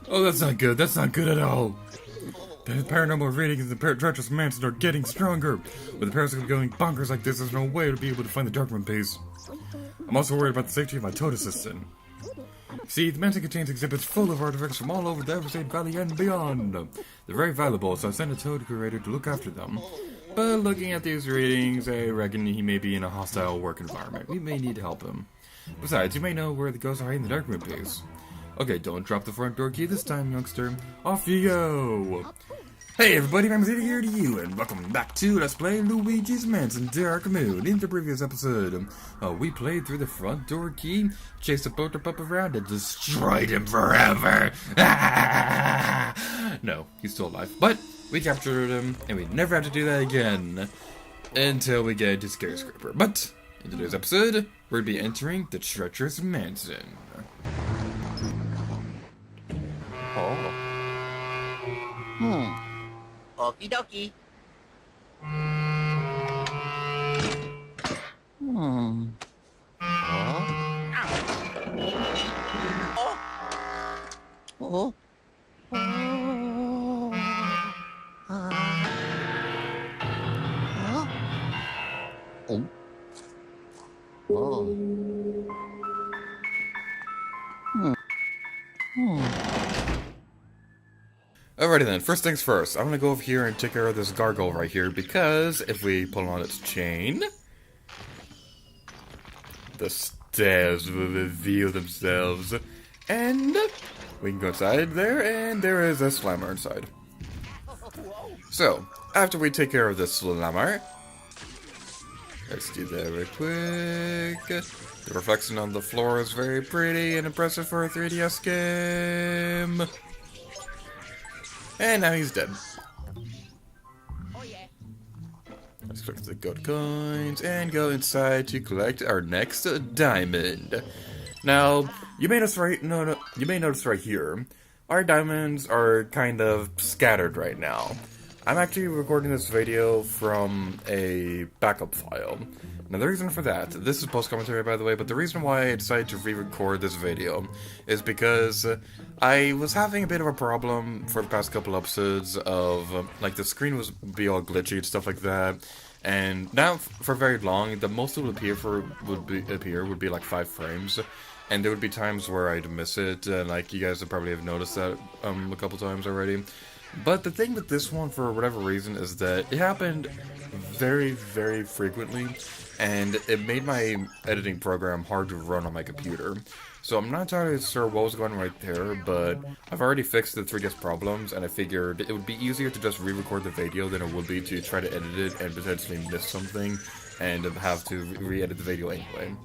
Oh, that's not good. That's not good at all. The paranormal readings in the Treacherous Mansion are getting stronger. With the parasite going bonkers like this, there's no way to be able to find the dark room piece. I'm also worried about the safety of my toad assistant. See, the mansion contains exhibits full of artifacts from all over the Everstate Valley and beyond. They're very valuable, so I sent a toad curator to look after them. But looking at these readings, I reckon he may be in a hostile work environment. We may need to help him. Besides, you may know where the ghosts are hiding the dark room piece. Okay, don't drop the front door key this time, youngster. Off you go! Hey everybody, I'm here to you, and welcome back to Let's Play Luigi's Mansion Dark Moon. In the previous episode, we played through the front door key, chased the Polterpup around, and destroyed him forever! No, he's still alive. But we captured him, and we never have to do that again until we get to ScareScraper. But in today's episode, we're going to be entering the Treacherous Mansion. Oh. Okie dokie. Huh? Oh. Alrighty then, first things first, I'm gonna go over here and take care of this gargoyle right here, because if we pull on its chain, the stairs will reveal themselves, and we can go inside there, and there is a slammer inside. So, after we take care of this slammer, let's do that real quick. The reflection on the floor is very pretty and impressive for a 3DS game. And now he's dead. Oh yeah. Let's collect the gold coins and go inside to collect our next diamond. Now, you may notice right here, our diamonds are kind of scattered right now. I'm actually recording this video from a backup file. Now the reason for that, this is post-commentary by the way, but the reason why I decided to re-record this video is because I was having a bit of a problem for the past couple episodes of, like, the screen was be all glitchy and stuff like that, and now for very long, the most it would appear would be like 5 frames, and there would be times where I'd miss it, like you guys would probably have noticed that a couple times already. But the thing with this one, for whatever reason, is that it happened very, very frequently, and it made my editing program hard to run on my computer. So I'm not entirely sure what was going on right there, but I've already fixed the 3DS problems, and I figured it would be easier to just re-record the video than it would be to try to edit it and potentially miss something, and have to re-edit the video anyway.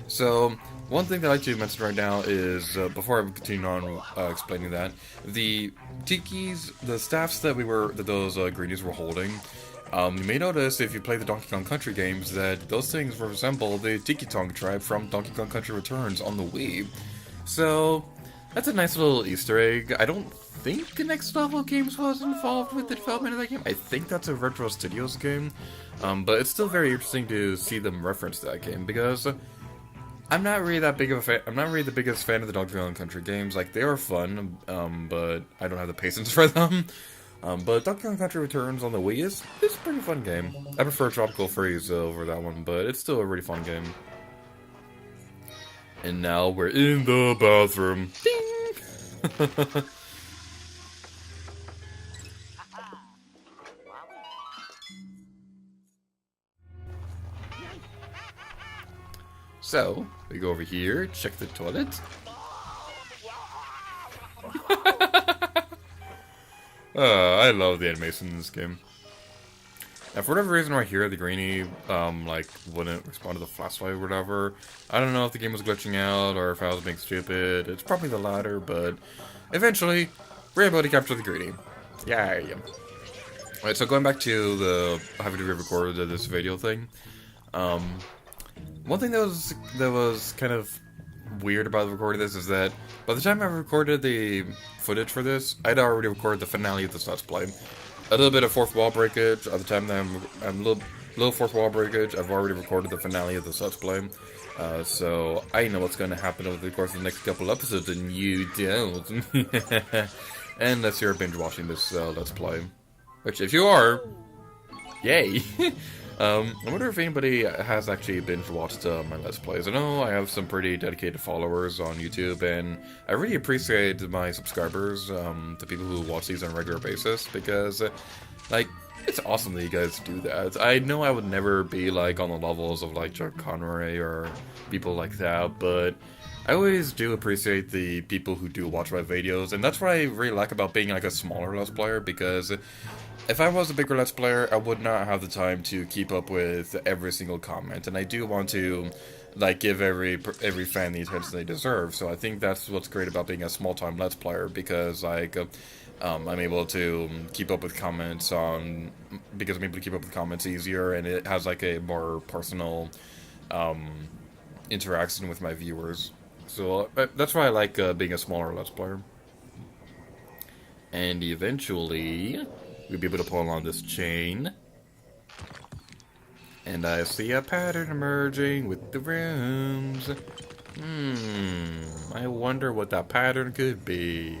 So, one thing that I'd like to mention right now is, before I continue on explaining that, the tikis, the staffs that those greenies were holding, you may notice if you play the Donkey Kong Country games that those things resemble the Tiki Tonk tribe from Donkey Kong Country Returns on the Wii. So, that's a nice little Easter egg. I don't think the Next Level Games was involved with the development of that game. I think that's a Retro Studios game, but it's still very interesting to see them reference that game, because I'm not really that big of a fan. I'm not really the biggest fan of the Donkey Kong Country games. Like, they are fun, but I don't have the patience for them. But Donkey Kong Country Returns on the Wii is a pretty fun game. I prefer Tropical Freeze over that one, but it's still a really fun game. And now we're in the bathroom. Ding! So, we go over here, check the toilet. I love the animation in this game. Now, for whatever reason right here, the greenie, wouldn't respond to the flashlight or whatever. I don't know if the game was glitching out or if I was being stupid. It's probably the latter, but eventually, we're able to capture the greenie. Yay! Alright, so going back to the having to re-record this video thing, one thing that was kind of weird about recording this is that by the time I recorded the footage for this, I'd already recorded the finale of this Let's Play. A little bit of fourth wall breakage. At the time that I'm little fourth wall breakage. I've already recorded the finale of this Let's Play, so I know what's going to happen over the course of the next couple episodes, and you don't. Unless you're binge watching this Let's Play, which if you are, yay! I wonder if anybody has actually binge watched my Let's Plays. I know I have some pretty dedicated followers on YouTube, and I really appreciate my subscribers, the people who watch these on a regular basis, because, like, it's awesome that you guys do that. I know I would never be, like, on the levels of, like, Chuck Conroy or people like that, but I always do appreciate the people who do watch my videos, and that's what I really like about being, like, a smaller Let's Player, because if I was a bigger Let's Player, I would not have the time to keep up with every single comment, and I do want to, like, give every fan the attention they deserve, so I think that's what's great about being a small-time Let's Player, because, like, I'm able to keep up with comments easier, and it has, like, a more personal, interaction with my viewers. So, that's why I like, being a smaller Let's Player. And eventually we'll be able to pull on this chain. And I see a pattern emerging with the rooms. I wonder what that pattern could be.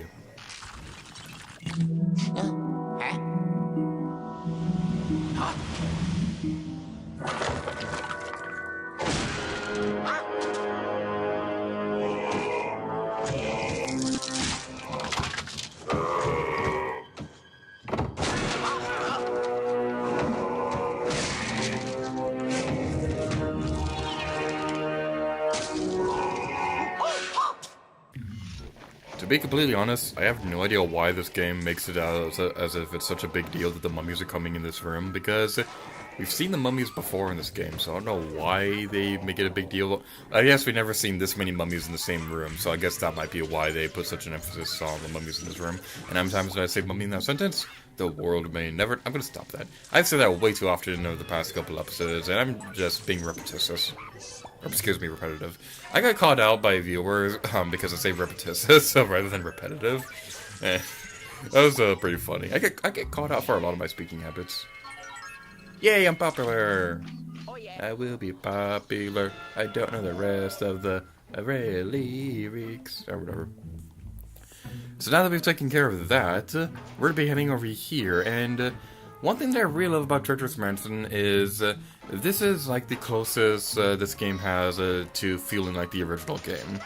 To be completely honest, I have no idea why this game makes it out as if it's such a big deal that the mummies are coming in this room, because we've seen the mummies before in this game, so I don't know why they make it a big deal. I guess we've never seen this many mummies in the same room, so I guess that might be why they put such an emphasis on the mummies in this room. And how many times did I say mummy in that sentence? The world may never... I'm gonna stop that. I've said that way too often over the past couple episodes, and I'm just being repetitious. Or, excuse me, repetitive. I got called out by viewers because I say repetitious rather than repetitive. That was pretty funny. I get called out for a lot of my speaking habits. Yay, I'm popular! Oh yeah. I will be popular. I don't know the rest of the lyrics. Or whatever. So now that we've taken care of that, we're going to be heading over here, and one thing that I really love about Treacherous Mansion is this is like the closest this game has to feeling like the original game.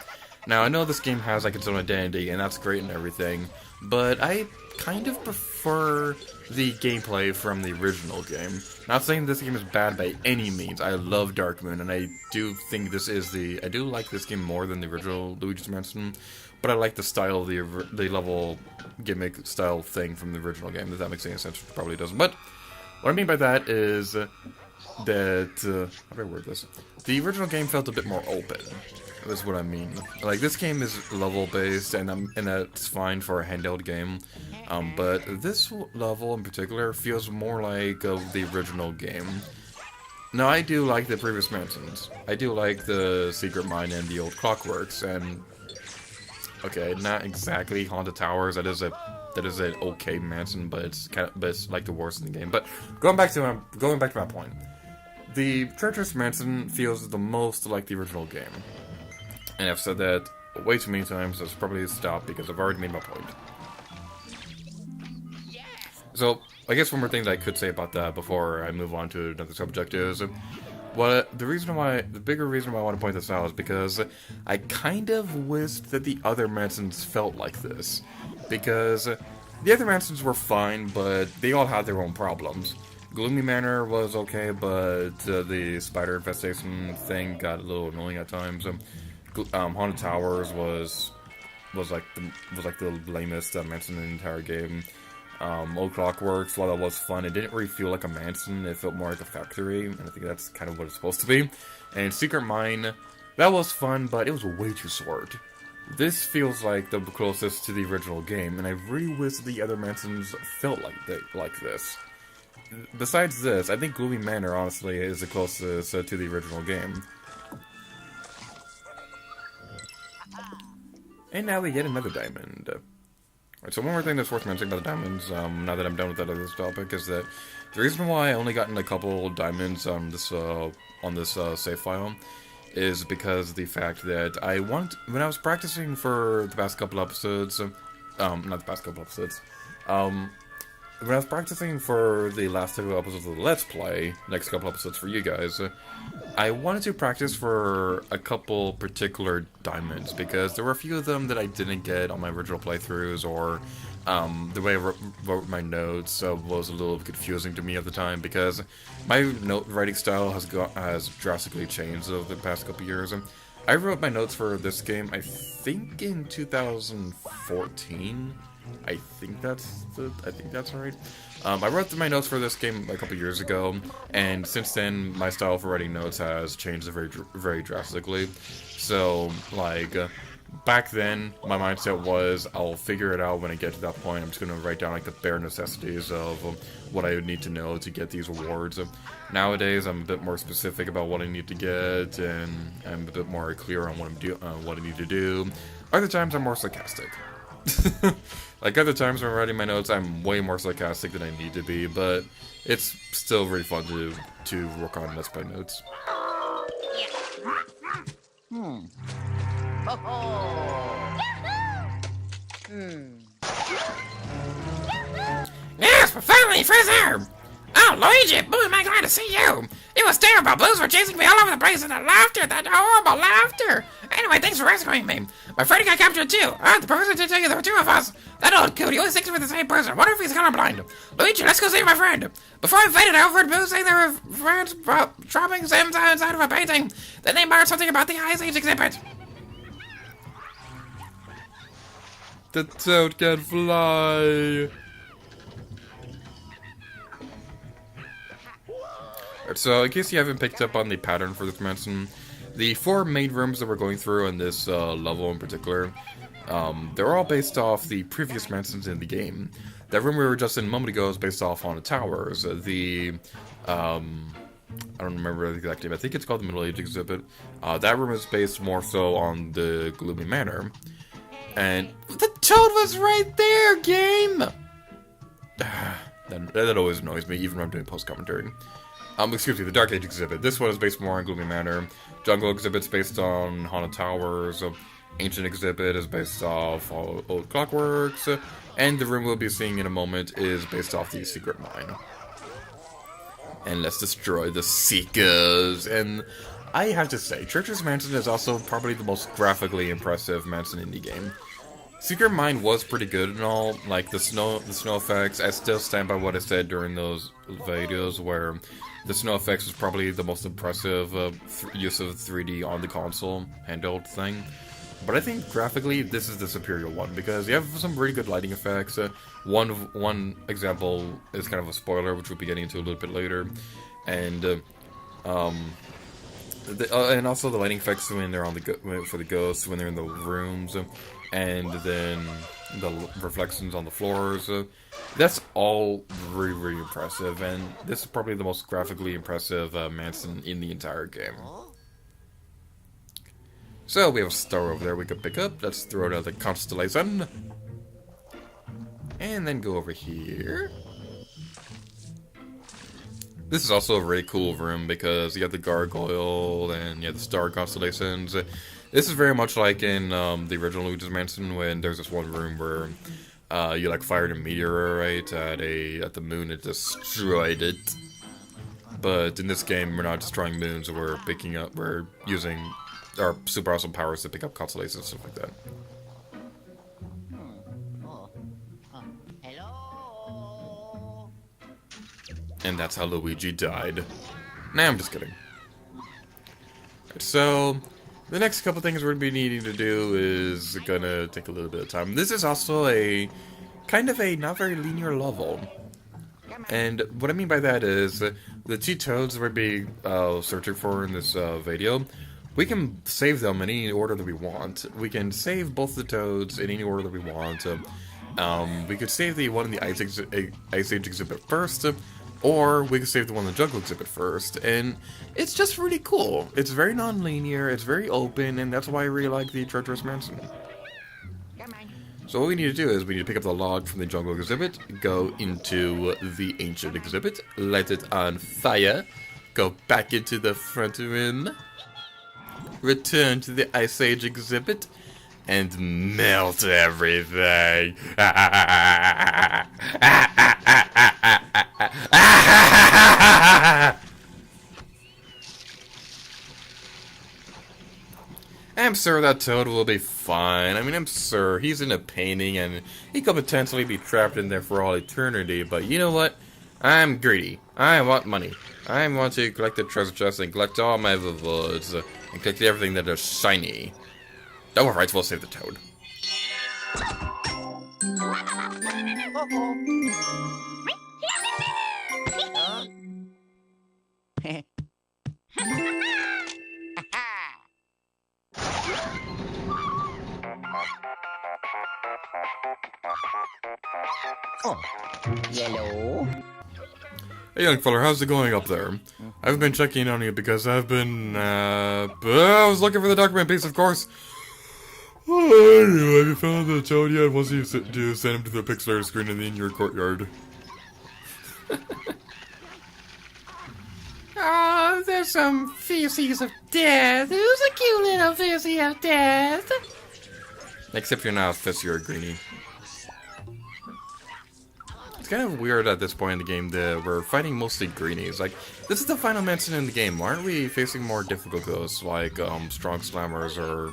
Now, I know this game has like its own identity, and that's great and everything, but I kind of prefer the gameplay from the original game. Not saying this game is bad by any means. I love Dark Moon, and I do think I do like this game more than the original Luigi's Mansion, but I like the style of the level gimmick style thing from the original game. If that makes any sense, it probably doesn't. But what I mean by that is that how do I word this? The original game felt a bit more open. That's what I mean. Like, this game is level based, and that's fine for a handheld game. But this level in particular feels more like the original game. Now, I do like the previous mansions. I do like the Secret Mine and the old Clockworks, and okay, not exactly Haunted Towers. That is an okay mansion, but it's like the worst in the game. But going back to my point, the Treacherous Mansion feels the most like the original game, and I've said that way too many times. So it's probably a stop because I've already made my point. So I guess one more thing that I could say about that before I move on to another subject is, well, the bigger reason why I want to point this out is because I kind of wished that the other mansions felt like this. Because the other mansions were fine, but they all had their own problems. Gloomy Manor was okay, but the spider infestation thing got a little annoying at times. Haunted Towers was like the lamest mansion in the entire game. Old Clockworks, while that was fun, it didn't really feel like a mansion, it felt more like a factory, and I think that's kind of what it's supposed to be. And Secret Mine, that was fun, but it was way too short. This feels like the closest to the original game, and I really wish the other mansions felt like this. Besides this, I think Gloomy Manor, honestly, is the closest to the original game. And now we get another diamond. Right, so one more thing that's worth mentioning about the diamonds, now that I'm done with that other topic, is that the reason why I only gotten a couple diamonds on this save file is because of the fact that when I was practicing for the past couple episodes, not the past couple episodes, when I was practicing for the last two episodes of the Let's Play, next couple episodes for you guys, I wanted to practice for a couple particular diamonds, because there were a few of them that I didn't get on my original playthroughs, or the way I wrote my notes was a little confusing to me at the time, because my note writing style has drastically changed over the past couple years. I wrote my notes for this game, I think in 2014. I think that's right. I wrote my notes for this game a couple years ago, and since then my style for writing notes has changed very drastically. So like back then my mindset was I'll figure it out when I get to that point. I'm just gonna write down like the bare necessities of what I would need to know to get these awards. Nowadays I'm a bit more specific about what I need to get, and I'm a bit more clear on what I need to do. Other times I'm more sarcastic. Like other times when I'm writing my notes, I'm way more sarcastic than I need to be, but it's still really fun to work on Let's Play notes. Hmm. Ho ho! Yes, we're finally Fraser! Oh, Luigi, boo, am I glad to see you! It was terrible. Blues were chasing me all over the place, and that horrible laughter! Anyway, thanks for rescuing me. My friend got captured too. The professor did tell you there were two of us. That old coot, he always sticks with the same person. Wonder if he's colorblind. Luigi, let's go save my friend. Before I faded, I overheard Boo saying there were friends dropping Sims inside of a painting. Then they muttered something about the Ice Age exhibit. The toad can fly. So, in case you haven't picked up on the pattern for this mansion, the four main rooms that we're going through in this level in particular, they're all based off the previous mansions in the game. That room we were just in a moment ago is based off on the towers. I don't remember the exact name. I think it's called the Middle Age exhibit. That room is based more so on the Gloomy Manor. And the toad was right there, game! that always annoys me, even when I'm doing post-commentary. Excuse me, the Dark Age exhibit. This one is based more on Gloomy Manor. Jungle exhibit's based on Haunted Towers. Ancient exhibit is based off Old Clockworks. And the room we'll be seeing in a moment is based off the Secret Mine. And let's destroy the Seekers. And I have to say, Treacherous Mansion is also probably the most graphically impressive mansion in the game. Secret Mine was pretty good and all, like the snow effects. I still stand by what I said during those videos where the snow effects was probably the most impressive use of 3D on the console handheld thing. But I think graphically this is the superior one because you have some really good lighting effects. One example is kind of a spoiler, which we'll be getting into a little bit later, and and also the lighting effects when they're on for the ghosts, when they're in the rooms, and then the reflections on the floors. That's all really, really impressive, and this is probably the most graphically impressive mansion in the entire game. So we have a star over there we could pick up. Let's throw it at the constellation, and then go over here. This is also a really cool room because you have the gargoyle and you have the star constellations. This is very much like in the original Luigi's Mansion when there's this one room where you like fired a meteorite at the moon and destroyed it. But in this game, we're not destroying moons. We're using our super awesome powers to pick up constellations and stuff like that. Hello. And that's how Luigi died. Nah, I'm just kidding. Right, so the next couple things we're going to be needing to do is gonna take a little bit of time. This is also a kind of a not very linear level. And what I mean by that is the two toads we're be searching for in this video, we can save them in any order that we want. We can save both the toads in any order that we want. We could save the one in the Ice Age exhibit first, or we could save the one in the Jungle exhibit first. And it's just really cool. It's very non-linear, it's very open, and that's why I really like the Treacherous Mansion. So what we need to do is we need to pick up the log from the jungle exhibit, go into the ancient exhibit, light it on fire, go back into the front room, return to the Ice Age exhibit, and melt everything. I'm sure that Toad will be fine. I mean, I'm sure he's in a painting and he could potentially be trapped in there for all eternity, but you know what? I'm greedy. I want money. I want to collect the treasure chest and collect all my rewards and collect everything that is shiny. Oh, alright, we'll save the Toad. Oh, yellow. Hey, young fella, how's it going up there? I've been checking on you because I've been, I was looking for the document piece, of course. Oh, anyway, have you found the Toad yet? Once you do, send him to the Pixar screen in your courtyard. Oh, there's some feces of death. Who's a cute little fizzy of death? Except you're not a fist, you're a greenie. It's kind of weird at this point in the game that we're fighting mostly greenies. Like, this is the final mansion in the game. Aren't we facing more difficult ghosts like strong slammers or?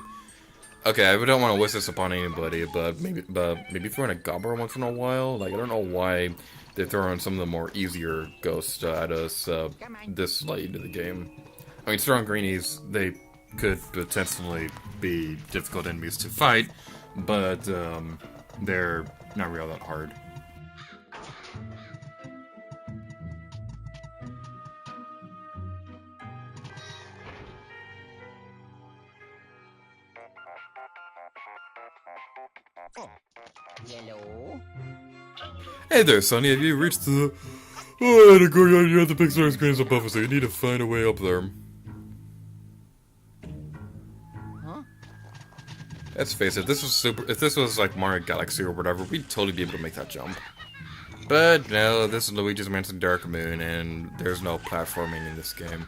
Okay, I don't want to wish this upon anybody, but maybe throwing a gobbler once in a while. Like, I don't know why they're throwing some of the more easier ghosts at us this late into the game. I mean, strong greenies, they could potentially be difficult enemies to fight, but they're not real that hard. Oh, yellow. Hey there, Sonny, have you reached the... Oh, the courtyard, you have the Pixar screens above us, so you need to find a way up there. Huh? Let's face it, if this was like Mario Galaxy or whatever, we'd totally be able to make that jump. But no, this is Luigi's Mansion Dark Moon, and there's no platforming in this game.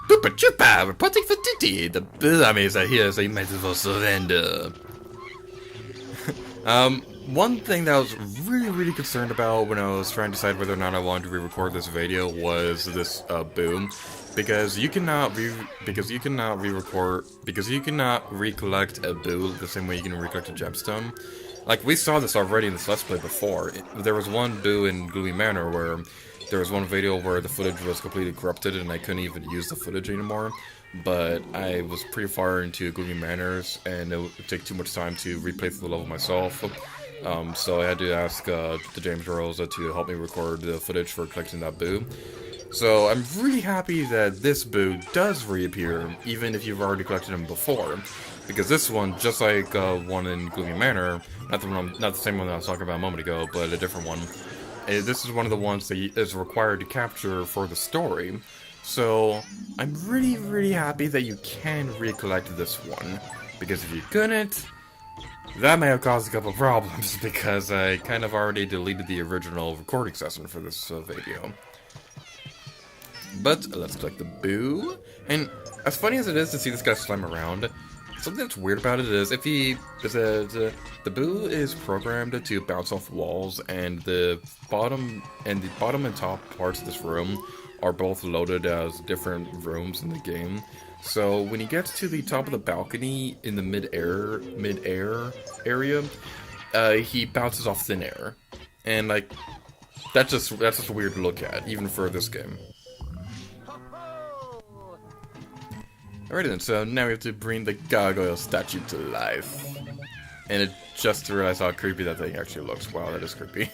Poopa Chupa, reporting for duty. The armies are here, so you might as well surrender. One thing that I was really concerned about when I was trying to decide whether or not I wanted to re-record this video was this boom, because you cannot recollect a boo the same way you can recollect a gemstone. Like, we saw this already in this Let's Play before. There was one boo in Gloomy Manor where there was one video where the footage was completely corrupted and I couldn't even use the footage anymore. But I was pretty far into Gloomy Manors and it would take too much time to replay through the level myself. So I had to ask the James Rosa to help me record the footage for collecting that boo. So I'm really happy that this boo does reappear, even if you've already collected him before. Because this one, just like one in Gloomy Manor, not the same one that I was talking about a moment ago, but a different one. This is one of the ones that is required to capture for the story. So I'm really happy that you can recollect this one. Because if you couldn't, that may have caused a couple of problems, because I kind of already deleted the original recording session for this video. But let's collect the boo. And as funny as it is to see this guy slam around, something that's weird about it is the boo is programmed to bounce off walls, and the bottom and top parts of this room are both loaded as different rooms in the game. So when he gets to the top of the balcony in the mid-air area, he bounces off thin air, and like that's just weird to look at, even for this game. Alright then, so now we have to bring the gargoyle statue to life. And it just realized how creepy that thing actually looks. Wow, that is creepy.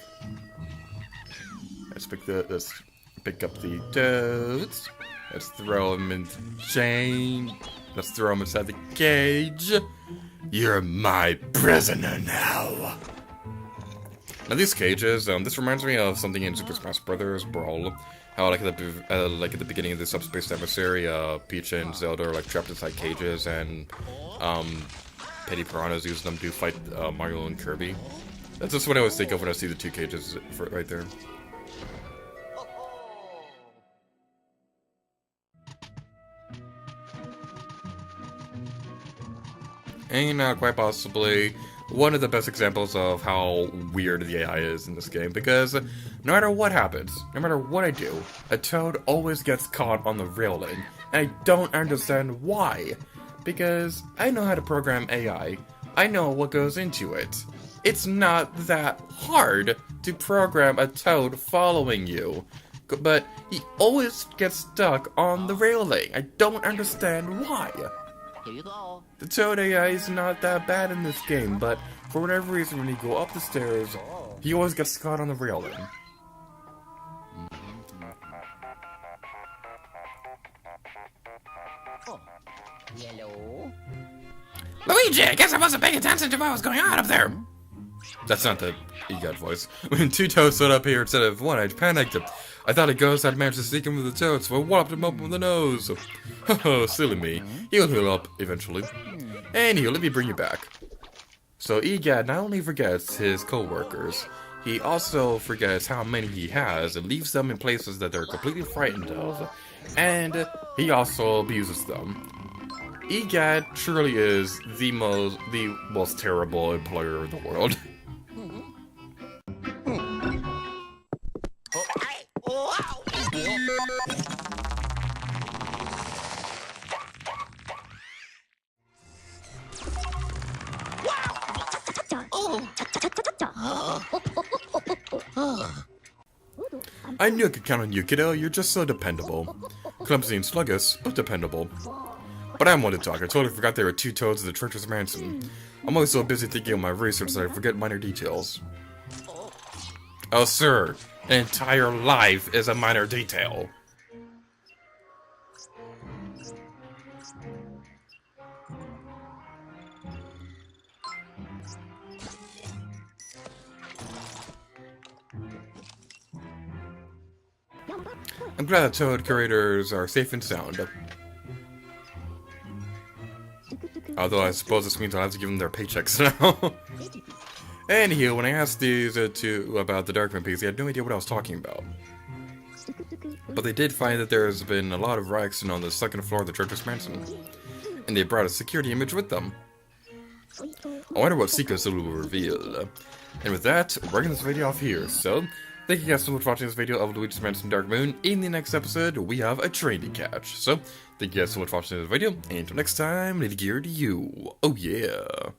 Let's pick up the toads. Let's throw them in the chain. Let's throw them inside the cage. You're my prisoner now. Now these cages, this reminds me of something in Super Smash Bros. Brawl. How like at the beginning of the Subspace Emissary, Peach and Zelda are like trapped inside cages, and Petty Piranhas use them to fight Mario and Kirby. That's just what I always think of when I see the two cages right there. And quite possibly one of the best examples of how weird the AI is in this game, because no matter what happens, no matter what I do, a Toad always gets caught on the railing, and I don't understand why. Because I know how to program AI, I know what goes into it. It's not that hard to program a Toad following you, but he always gets stuck on the railing. I don't understand why. Here you go. The Toad AI is not that bad in this game, but for whatever reason, when you go up the stairs, he always gets caught on the railing. Yellow. Luigi, I guess I wasn't paying attention to what was going on up there. That's not the EGOT voice. When two Toads stood up here instead of one, I panicked. I thought a ghost had managed to sneak in with the Toad, so I whopped him up with the nose. Oh, silly me. He'll heal up eventually. Anywho, let me bring you back. So EGAD not only forgets his co-workers, he also forgets how many he has and leaves them in places that they're completely frightened of. And he also abuses them. EGAD truly is the most terrible employer in the world. I knew I could count on you, kiddo. You're just so dependable. Clumsy and sluggish, but dependable. But I'm one to talk. I totally forgot there were two Toads in the Treacherous Mansion. I'm always so busy thinking of my research that I forget minor details. Oh, sir. An entire life is a minor detail. I'm glad the Toad curators are safe and sound. Although I suppose this means I'll have to give them their paychecks now. Anywho, when I asked these two about the Darkman piece, they had no idea what I was talking about. But they did find that there's been a lot of riots on the second floor of the Treacherous Mansion. And they brought a security image with them. I wonder what secrets it will reveal. And with that, we're getting this video off here, so thank you guys so much for watching this video of Luigi's Mansion Dark Moon. In the next episode, we have a train to catch. So, thank you guys so much for watching this video, and until next time, leave gear to you. Oh yeah.